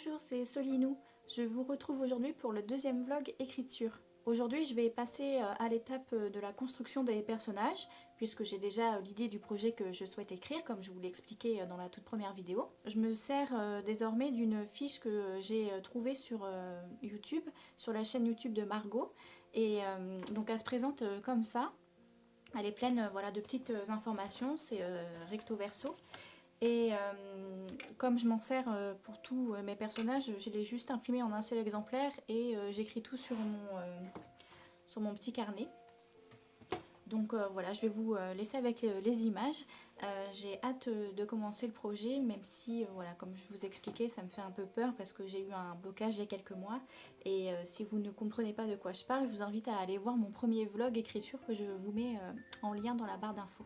Bonjour, c'est Solinou. Je vous retrouve aujourd'hui pour le deuxième vlog écriture. Aujourd'hui, je vais passer à l'étape de la construction des personnages, puisque j'ai déjà l'idée du projet que je souhaite écrire, comme je vous l'ai expliqué dans la toute première vidéo. Je me sers désormais d'une fiche que j'ai trouvée sur YouTube, sur la chaîne YouTube de Margot. Et donc elle se présente comme ça. Elle est pleine voilà, de petites informations, c'est recto verso. Et comme je m'en sers pour tous mes personnages, je l'ai juste imprimé en un seul exemplaire et j'écris tout sur mon petit carnet. Donc voilà, je vais vous laisser avec les images. J'ai hâte de commencer le projet, même si, voilà, comme je vous expliquais, ça me fait un peu peur parce que j'ai eu un blocage il y a quelques mois. Et si vous ne comprenez pas de quoi je parle, je vous invite à aller voir mon premier vlog écriture que je vous mets en lien dans la barre d'infos.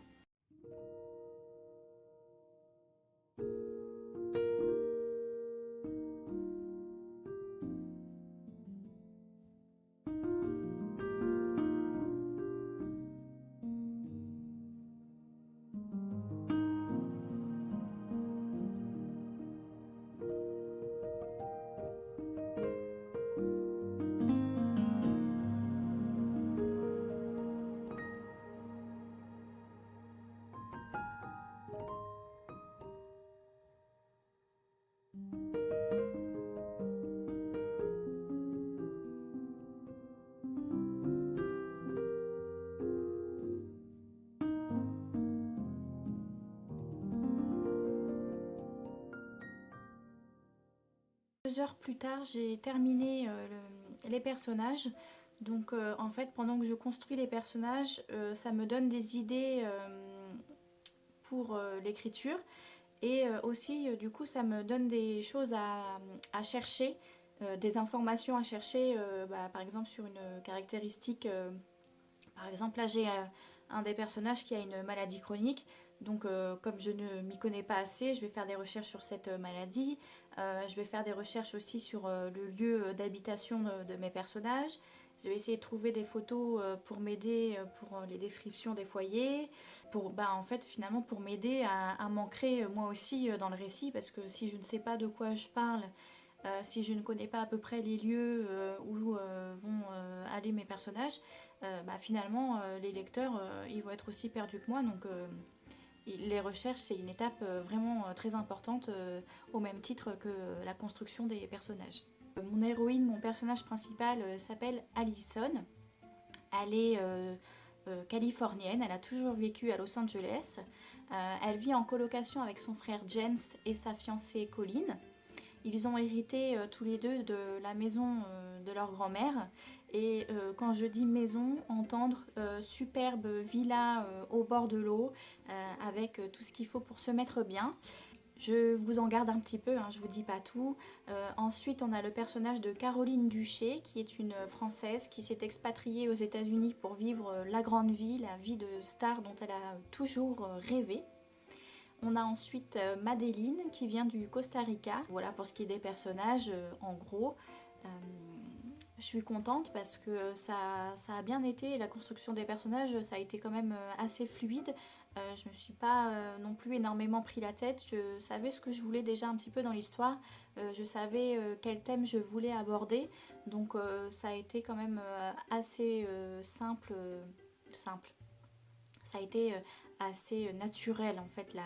Deux heures plus tard, j'ai terminé les personnages. Donc en fait, pendant que je construis les personnages, ça me donne des idées pour l'écriture. Et aussi, du coup, ça me donne des choses à chercher, des informations à chercher, par exemple sur une caractéristique. Par exemple, là, j'ai un des personnages qui a une maladie chronique. Donc, comme je ne m'y connais pas assez, je vais faire des recherches sur cette maladie. Je vais faire des recherches aussi sur le lieu d'habitation de mes personnages. Je vais essayer de trouver des photos pour m'aider pour les descriptions des foyers. Pour, en fait, finalement, pour m'aider à m'ancrer moi aussi dans le récit. Parce que si je ne sais pas de quoi je parle, si je ne connais pas à peu près les lieux où vont aller mes personnages, finalement les lecteurs ils vont être aussi perdus que moi. Donc les recherches c'est une étape vraiment très importante au même titre que la construction des personnages. Mon héroïne, mon personnage principal s'appelle Allison. Elle est californienne, elle a toujours vécu à Los Angeles. Elle vit en colocation avec son frère James et sa fiancée Colleen. Ils ont hérité tous les deux de la maison de leur grand-mère. Et quand je dis maison, entendre superbe villa au bord de l'eau, avec tout ce qu'il faut pour se mettre bien. Je vous en garde un petit peu, hein, je vous dis pas tout. Ensuite, on a le personnage de Caroline Duché, qui est une Française qui s'est expatriée aux États-Unis pour vivre la grande vie, la vie de star dont elle a toujours rêvé. On a ensuite Madeleine qui vient du Costa Rica. Voilà pour ce qui est des personnages, en gros. Je suis contente parce que ça a bien été, la construction des personnages, ça a été quand même assez fluide. Je me suis pas non plus énormément pris la tête. Je savais ce que je voulais déjà un petit peu dans l'histoire. Je savais quel thème je voulais aborder. Donc ça a été quand même assez simple. Ça a été assez naturel en fait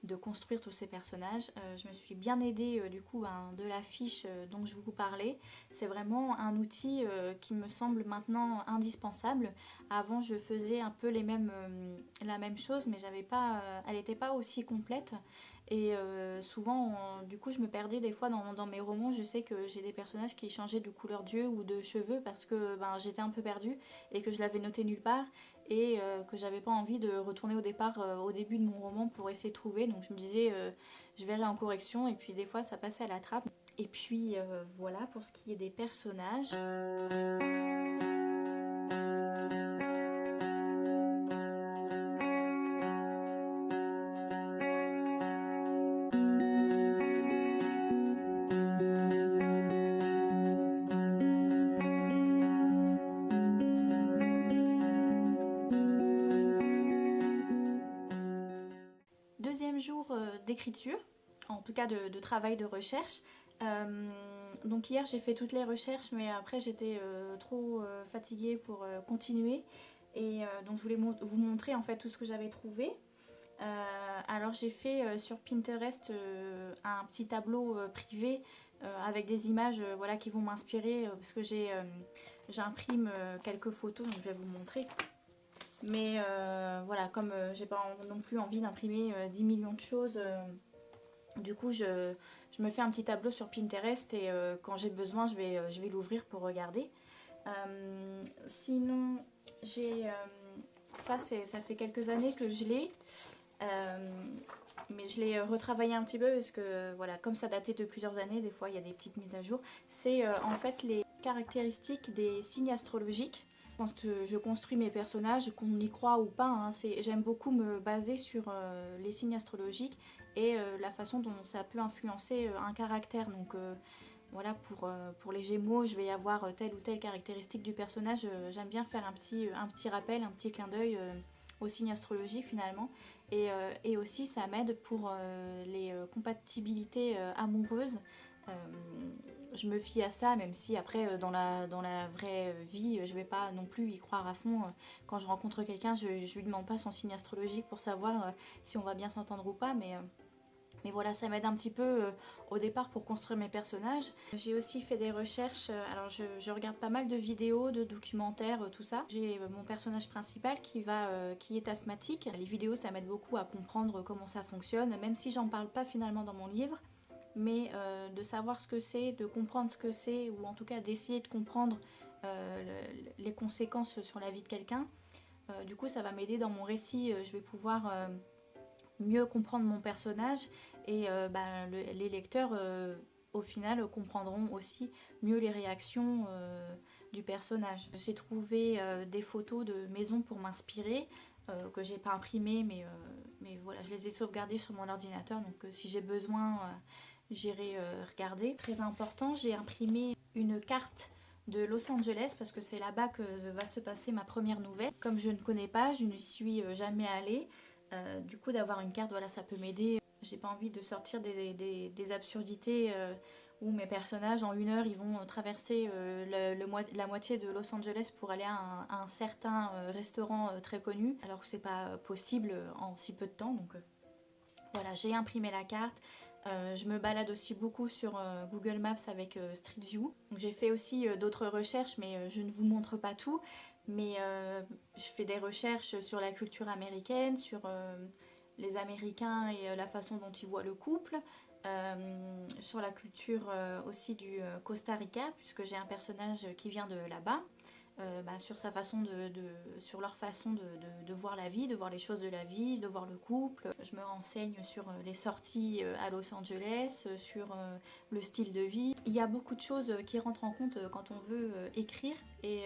de construire tous ces personnages. Je me suis bien aidée du coup de la fiche dont je vous parlais. C'est vraiment un outil qui me semble maintenant indispensable. Avant je faisais un peu la même chose mais elle n'était pas aussi complète. Et souvent, du coup, je me perdais des fois dans mes romans. Je sais que j'ai des personnages qui changeaient de couleur d'yeux ou de cheveux parce que j'étais un peu perdue et que je l'avais noté nulle part et que j'avais pas envie de retourner au départ au début de mon roman pour essayer de trouver. Donc je me disais, je verrai en correction et puis des fois ça passait à la trappe. Et puis voilà pour ce qui est des personnages. Deuxième jour d'écriture, en tout cas de travail de recherche. Donc hier j'ai fait toutes les recherches, mais après j'étais trop fatiguée pour continuer. Et donc je voulais vous montrer en fait tout ce que j'avais trouvé. Alors j'ai fait sur Pinterest un petit tableau privé avec des images voilà, qui vont m'inspirer parce que j'imprime quelques photos, donc je vais vous montrer. Mais voilà, comme j'ai pas non plus envie d'imprimer 10 millions de choses, du coup je me fais un petit tableau sur Pinterest et quand j'ai besoin je vais l'ouvrir pour regarder. Sinon j'ai ça fait quelques années que je l'ai. Mais je l'ai retravaillé un petit peu parce que voilà, comme ça datait de plusieurs années, des fois il y a des petites mises à jour. C'est en fait les caractéristiques des signes astrologiques. Quand je construis mes personnages, qu'on y croit ou pas, hein, j'aime beaucoup me baser sur les signes astrologiques et la façon dont ça peut influencer un caractère. Donc voilà, pour les Gémeaux, je vais avoir telle ou telle caractéristique du personnage. J'aime bien faire un petit rappel, un petit clin d'œil aux signes astrologiques finalement. Et aussi ça m'aide pour les compatibilités amoureuses. Euh, je me fie à ça, même si après dans la vraie vie je vais pas non plus y croire à fond. Quand je rencontre quelqu'un, je lui demande pas son signe astrologique pour savoir si on va bien s'entendre ou pas, mais voilà, ça m'aide un petit peu au départ pour construire mes personnages. J'ai aussi fait des recherches, alors je regarde pas mal de vidéos, de documentaires, tout ça. J'ai mon personnage principal qui est asthmatique. Les vidéos, ça m'aide beaucoup à comprendre comment ça fonctionne, même si j'en parle pas finalement dans mon livre. Mais de savoir ce que c'est, de comprendre ce que c'est, ou en tout cas d'essayer de comprendre les conséquences sur la vie de quelqu'un. Du coup, ça va m'aider dans mon récit. Je vais pouvoir mieux comprendre mon personnage et les lecteurs au final comprendront aussi mieux les réactions du personnage. J'ai trouvé des photos de maisons pour m'inspirer que j'ai pas imprimées mais voilà, je les ai sauvegardées sur mon ordinateur, donc si j'ai besoin j'irai regarder. Très important, j'ai imprimé une carte de Los Angeles parce que c'est là-bas que va se passer ma première nouvelle. Comme je ne connais pas, je n'y suis jamais allée. Du coup, d'avoir une carte, voilà, ça peut m'aider. J'ai pas envie de sortir des absurdités où mes personnages, en 1 heure, ils vont traverser la moitié de Los Angeles pour aller à un certain restaurant très connu, alors que c'est pas possible en si peu de temps. Donc voilà, j'ai imprimé la carte. Je me balade aussi beaucoup sur Google Maps avec Street View. J'ai fait aussi d'autres recherches, mais je ne vous montre pas tout. Mais je fais des recherches sur la culture américaine, sur les Américains et la façon dont ils voient le couple, sur la culture aussi du Costa Rica, puisque j'ai un personnage qui vient de là-bas. Sur sa façon sur leur façon de voir la vie, de voir les choses de la vie, de voir le couple. Je me renseigne sur les sorties à Los Angeles, sur le style de vie. Il y a beaucoup de choses qui rentrent en compte quand on veut écrire et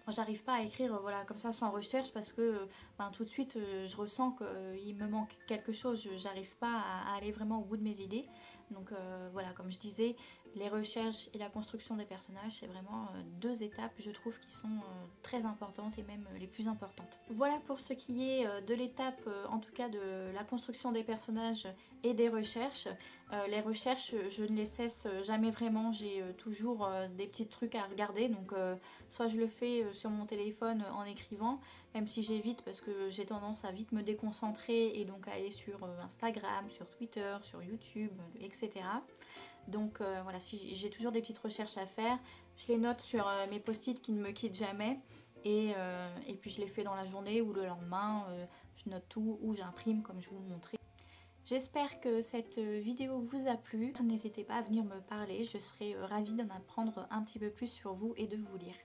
j'arrive pas à écrire voilà, comme ça sans recherche parce que tout de suite je ressens qu'il me manque quelque chose, j'arrive pas à aller vraiment au bout de mes idées. Donc voilà, comme je disais, les recherches et la construction des personnages, c'est vraiment 2 étapes, je trouve, qui sont très importantes et même les plus importantes. Voilà pour ce qui est de l'étape, en tout cas de la construction des personnages et des recherches. Les recherches, je ne les cesse jamais vraiment, j'ai toujours des petits trucs à regarder, donc soit je le fais sur mon téléphone en écrivant, même si j'évite parce que j'ai tendance à vite me déconcentrer et donc à aller sur Instagram, sur Twitter, sur YouTube, etc. Donc voilà, si j'ai toujours des petites recherches à faire, je les note sur mes post-it qui ne me quittent jamais et puis je les fais dans la journée ou le lendemain, je note tout ou j'imprime comme je vous le montrais. J'espère que cette vidéo vous a plu. N'hésitez pas à venir me parler, je serai ravie d'en apprendre un petit peu plus sur vous et de vous lire.